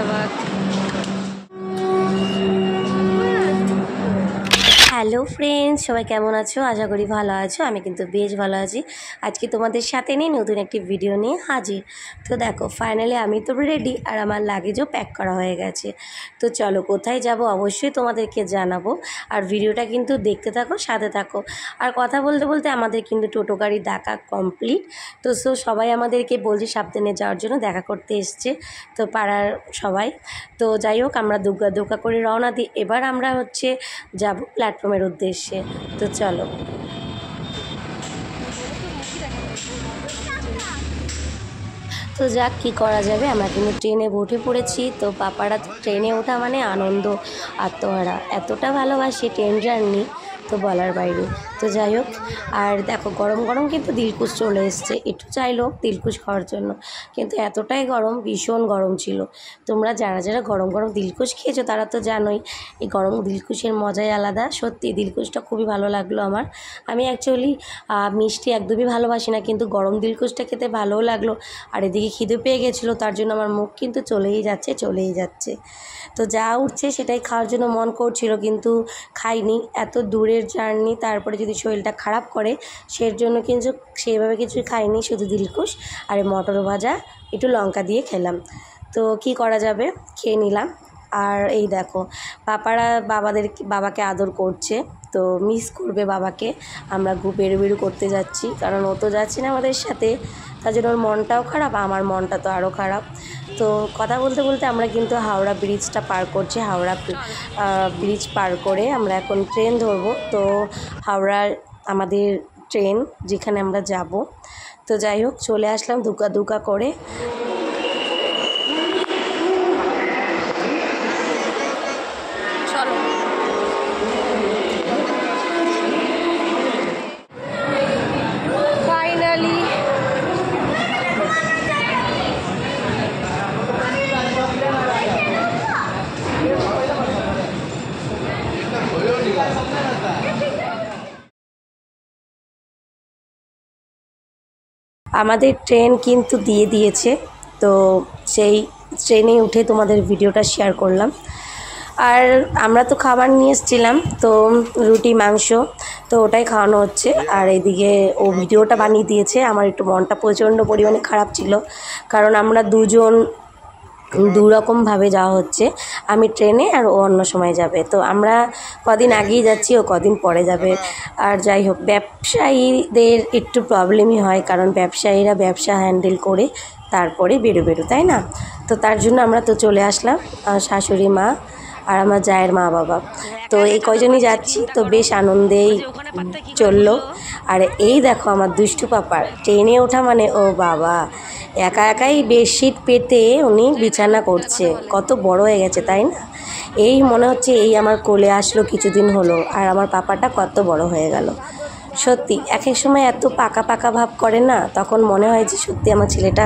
Murshidabad. Hello friends, সবাই কেমন আছো? আশা করি ভালো আছো। আমি কিন্তু বেশ ভালো আছি। আজকে তোমাদের সাথে নিয়ে নতুন একটি ভিডিও নিয়ে হাজির। তো দেখো, ফাইনালি আমি তো রেডি আর আমার লাগেজও প্যাক করা হয়ে গেছে। তো চলো, কোথায় যাব অবশ্যই তোমাদেরকে জানাবো। আর ভিডিওটা কিন্তু দেখতে থাকো, সাথে থাকো। আর কথা বলতে বলতে আমাদের কিন্তু টোটো গাড়ি ডাকা কমপ্লিট। তো সবাই আমাদেরকে বলছে সাবধানে যাওয়ার জন্য, দেখা করতে এসছে তো পাড়ার সবাই। তো যাই হোক, আমরা দুগ্গা করে রওনা দিই। এবার আমরা যাব প্ল্যাটফর্মের উদ্দেশ্যে। তো চলো। তো যাক, কী করা যাবে, আমরা কিন্তু ট্রেনে উঠে পড়েছি। তো পাপারা তো ট্রেনে ওঠা মানে আনন্দ, আত্মহারা, এতটা ভালোবাসে ট্রেন জার্নি তো বলার বাইরে। তো যাই হোক, আর দেখো গরম গরম কিন্তু দিলকুশ চলে এসছে। একটু চাইলো দিলকুশ খাওয়ার জন্য, কিন্তু এতটাই গরম, ভীষণ গরম ছিল। তোমরা যারা যারা গরম গরম দিলকুশ খেয়েছো তারা তো জানোই এই গরম দিলকুশের মজাই আলাদা। সত্যি দিলকুশটা খুবই ভালো লাগলো আমার। আমি অ্যাকচুয়ালি মিষ্টি একদমই ভালোবাসি না, কিন্তু গরম দিলকুশটা খেতে ভালোও লাগলো। আর এদিকে খিদে পেয়ে গেছিলো, তার জন্য আমার মুখ কিন্তু চলেই যাচ্ছে। তো যা উঠছে সেটাই খাওয়ার জন্য মন করছিল, কিন্তু খাইনি। এত দূরের জার্নি, তারপরে যদি শরীরটা খারাপ করে সেই জন্য কিন্তু সেইভাবে কিছুই খাইনি, শুধু দিলকুশ আর মটর ভাজা একটু লঙ্কা দিয়ে খেলাম। তো কি করা যাবে, খেয়ে নিলাম। আর এই দেখো, বাবাকে আদর করছে, তো মিস করবে বাবাকে। আমরা বেরু করতে যাচ্ছি, কারণ ও তো যাচ্ছে না আমাদের সাথে, তার জন্য ওর মনটাও খারাপ, আমার মনটা তো আরও খারাপ। তো কথা বলতে বলতে আমরা কিন্তু হাওড়া ব্রিজটা পার করছি। হাওড়া ব্রিজ পার করে আমরা এখন ট্রেন ধরবো। তো হাওড়ার আমাদের ট্রেন, যেখানে আমরা যাব। তো যাই হোক, চলে আসলাম দুগ্গা করে। আমাদের ট্রেন কিন্তু দিয়ে দিয়েছে, তো সেই ট্রেনে উঠে তোমাদের ভিডিওটা শেয়ার করলাম। আর আমরা তো খাবার নিয়ে এসেছিলাম, তো রুটি মাংস, তো ওটাই খাওয়ানো হচ্ছে। আর এদিকে ও ভিডিওটা বানিয়ে দিয়েছে। আমার একটু মনটা প্রচণ্ড পরিমাণে খারাপ ছিল, কারণ আমরা দুজন দুরকমভাবে যাওয়া হচ্ছে। আমি ট্রেনে আর ও অন্য সময় যাবে। তো আমরা কদিন আগেই যাচ্ছি, ও কদিন পরে যাবে। আর যাই হোক, ব্যবসায়ীদের একটু প্রবলেমই হয়, কারণ ব্যবসায়ীরা ব্যবসা হ্যান্ডেল করে তারপরে বেরো, তাই না? তো তার জন্য আমরা তো চলে আসলাম, শাশুড়ি মা আর আমার জায়ের মা বাবা। তো এই কয়জনই যাচ্ছি, তো বেশ আনন্দেই চললো। আর এই দেখো আমার দুষ্টু পাপার ট্রেনে ওঠা মানে, ও বাবা, একা একাই বেডশিট পেতে উনি বিছানা করছে। কত বড় হয়ে গেছে, তাই না? এই মনে হচ্ছে এই আমার কোলে আসলো কিছুদিন হলো, আর আমার পাপাটা কত বড় হয়ে গেল। সত্যি এক এক সময় এত পাকা ভাব করে না, তখন মনে হয় যে সত্যি আমার ছেলেটা